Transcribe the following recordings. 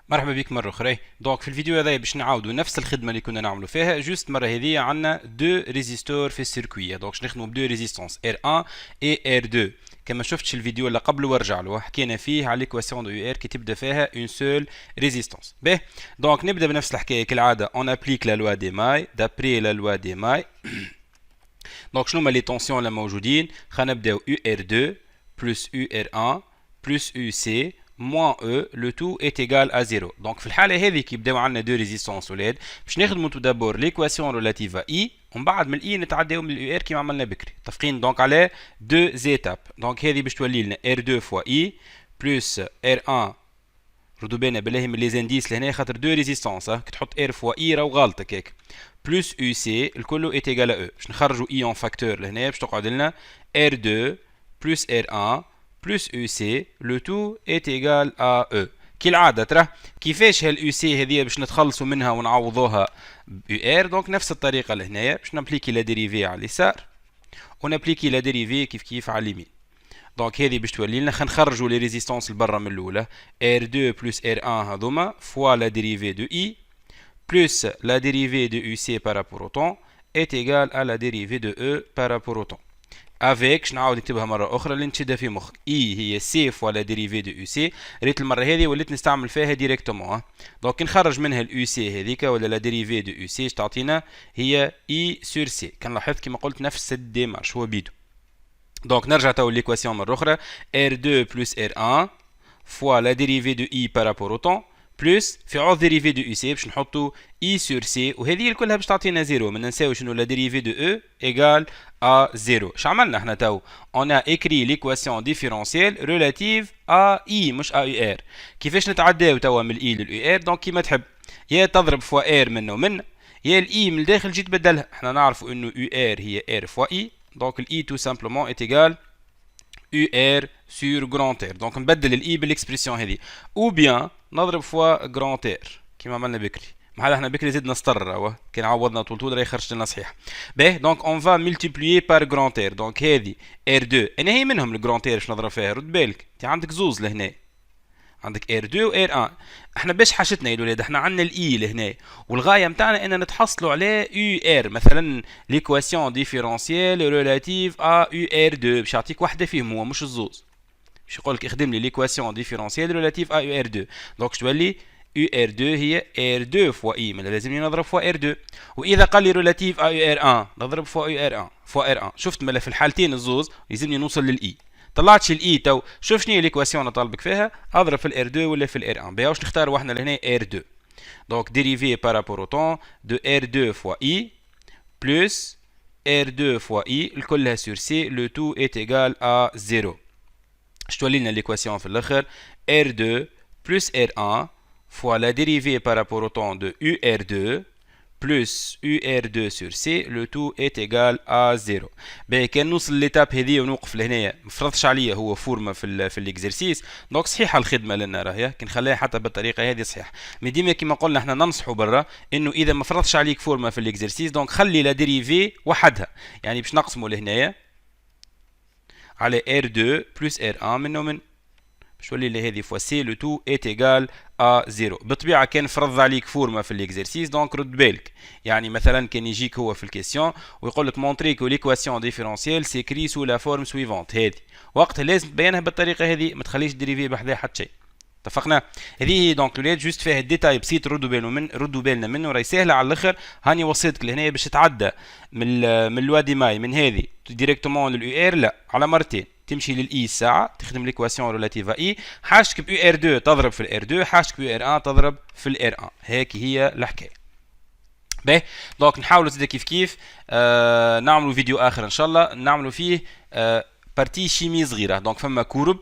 مرحبا بك مرة أخرى. دونك في الفيديو هذا باش نعاودوا نفس الخدمة اللي كنا نعملوا فيها، جوست مرة هذه عندنا دو ريزيستور في السيركوية. دونك باش نخدموا بدو ريزيستونس R1 et R2. كما شفتش الفيديو اللي قبل وارجع له، حكينا فيه على ليكواسيون دو يو ار كي تبدا فيها اون سول ريزيستونس. باهي دونك نبدا بنفس الحكاية كالعادة. اون ابليك لا لوا دي ماي دابري لا لوا دي ماي. دونك شنو هما لي طونسيون اللي موجودين؟ خلينا نبداو يو ار 2 بلس يو ار 1 بلس يو سي moins E, le tout est égal à 0. Donc في الحالة هذه كي بداو عندنا دو ريزيستونس ولاد، باش نخدمو تو دابور ليكواسيون ريلاتيف اي، ومن بعد من الاي نتعداو من اليو ار كيما عملنا بكري. متفقين دونك على دو زيتاب. دونك هذه باش تولي لنا ار 2 فوا اي بلس ار 1. ردوا بالنا بالله من لي زانديس لهنا خاطر دو ريزيستونس، كي تحط ار فوا اي راهو غالطك هيك. بلس يو سي الكل ايت ايغال ا او. باش نخرجوا اي اون فاكتور لهنا باش تقعد لنا ار 2 بلس ار 1 بلس يو سي لو تو ايت ايغال ا او. كالعاده ترى كيفاش هاليو سي هذه باش نتخلصوا منها ونعوضوها بيو ار. دونك نفس الطريقه لهنايا باش نابليكي لا ديريفي على اليسار ونابليكي لا ديريفي كيف على اليمين. دونك هذه باش تولي لنا خلينا نخرجوا لي ريزيستونس لبرا من الاولى. ار 2 بلس ار 1 هذوما فوا لا ديريفي دو اي plus la dérivée de UC par rapport au temps est égale à la dérivée de E par rapport au temps. Avec نعاود نكتبها مرة أخرى اللي نشدها في مخك. E هي C fois la dérivée de UC. ريت المرة هذه وليت نستعمل فيها ديريكتومون. دونك نخرج منها ال UC هذيك ولا la dérivée de UC تعطينا هي E sur C. كان لاحظت كما قلت نفس الديمارش هو بيدو. دونك نرجع تو ليكواسيون مرة أخرى. R2 plus R1 fois la dérivée de I par rapport au temps بلس في عوض ديريفي دو يو سي باش نحطو اي سور سي، وهذه كلها باش تعطينا زيرو. ما ننساو شنو لا ديريفي دو او ايغال ا زيرو. اش عملنا احنا تو؟ اون ا اكري ليكواسيون ديفيرونسيال ريلاتيف ا اي مش ا يو ار. كيفاش نتعداو توا من الاي لليو ار؟ دونك كيما تحب، يا تضرب فوا ار منه ومن، يا الاي من الداخل جيت تبدلها. احنا نعرفوا انه يو ار هي ار فوا اي، دونك الاي تو سامبلومون ايت ايغال UR sur grand R. دونك نبدل الاي بالاكسبريسيون هذه، او بيان نضرب فوا grand R كيما عملنا بكري. محل احنا بكري زدنا سطر راهو كي عوضنا طول راهي خرجت لنا صحيح. باهي دونك اون فا ملتيبليي بار grand R. دونك هذه R2 انا هي منهم الجراند R باش نضرب فيها. رد بالك انت عندك زوز لهنا، عندك R2 و R1. احنا باش حاجتنا يا الولاد، احنا عندنا الاي لهنا والغايه نتاعنا ان نتحصلوا على يو ار. مثلا ليكواسيون ديفيرونسيال ريلاتيف ا يو ار 2 باش يعطيك واحده فيهم هو مش الزوز. باش يقول لك اخدم لي ليكواسيون ديفيرونسيال ريلاتيف ا يو ار 2. دونك تولي يو ار 2 هي ار 2 فوا اي، من لازمني نضرب فوا ار 2. واذا قال لي ريلاتيف ا يو ار 1 نضرب فوا يو ار 1 فوا ار 1. شفت ملا في الحالتين الزوز لازمني نوصل للاي. طلعتش الاي تو شوف شنو هي ليكواسيون طالبك فيها، اضرب في الار 2 ولا في الار 1. بها واش نختار واحنا لهنا ار 2. دونك ديريفي بارابور او طون دو ار 2 فوا اي بلس ار 2 فوا اي الكلها سور سي لو تو ايت ايغال ا 0. اش تولي لنا ليكواسيون في الاخر؟ ار 2 بلس ار 1 فوا لا ديريفي بارابور او طون دو يو ار 2 plus UR2 sur C le tout est égal à 0. باهي كان نوصل ليتاب هذه ونوقف لهنايا مفرضش عليا هو فورمه في الاكزرسيس. دونك صحيحه الخدمه لنا راهي كي نخليها حتى بالطريقه هذه صحيح. مي ديما كيما قلنا احنا ننصحوا برا انه اذا ما فرضش عليك فورمه في الاكزرسيس دونك خلي لا ديريفي وحدها. يعني باش نقسموا لهنايا على R2 plus R1 من باش تولي لي هذه فوا سي لو تو ايت ايغال ا 0. بالطبيعه كان فرض عليك فورمه في الاكزرسيس دونك رد بالك. يعني مثلا كان يجيك هو في الكيسيون ويقول لك مونطري كو ليكواسيون ديفيرونسيال سيكري سو لا فورم سويفونت، هذه وقتها لازم تبينها بالطريقه هذه، ما تخليش ديريفي بحذاها حتى شيء. اتفقنا؟ هذه دونك الولاد جوست فيها الديتاي بسيط ردوا بالنا منه، راهي سهله على الاخر. هاني وصيتك لهنا باش تعدى من لوا دي ماي من هذه ديريكتومون لليو ار، لا على مرتين تمشي للاي الساعه تخدم ليكواسيون ريلاتيف اي، حاجتك بيو ار 2 تضرب في الار 2، حاجتك بيو ار 1 تضرب في الار 1. هيك هي الحكايه. باهي دونك نحاولوا زيد كيف نعملوا فيديو اخر ان شاء الله نعملوا فيه بارتي شيمي صغيره. دونك فما كورب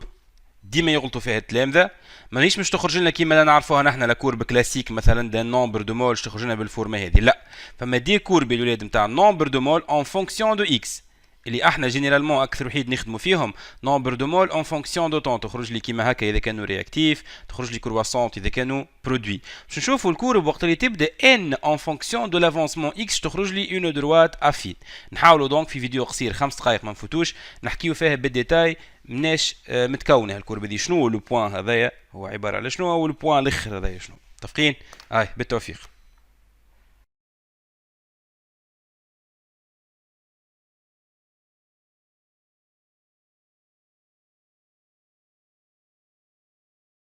ديما يغلطوا فيها التلامذه، مانيش مش تخرج لنا كيما لا نعرفوها نحن لا كورب كلاسيك مثلا دا نومبر دو مول تخرج لنا بالفورمه هذه، لا فما دي كورب الولاد نتاع نومبر دو مول اون فونكسيون دو اكس. اللي احنا جينيرالمون اكثر وحيد نخدموا فيهم نومبر دو مول اون فونكسيون دو طون، تخرج لي كيما هكا اذا كانوا رياكتيف، تخرج لي كرواسونت اذا كانوا برودوي. باش نشوفوا الكورب وقت اللي تبدا ان اون فونكسيون دو لافونسمون اكس تخرج لي اون دروات افين. نحاولوا دونك في فيديو قصير 5 دقائق ما نفوتوش نحكيو فيها بالديتاي مناش متكونه الكورب دي، شنو لو بوان هذايا هو عباره على شنو، والبوان الاخر هذايا شنو. متفقين؟ بالتوفيق.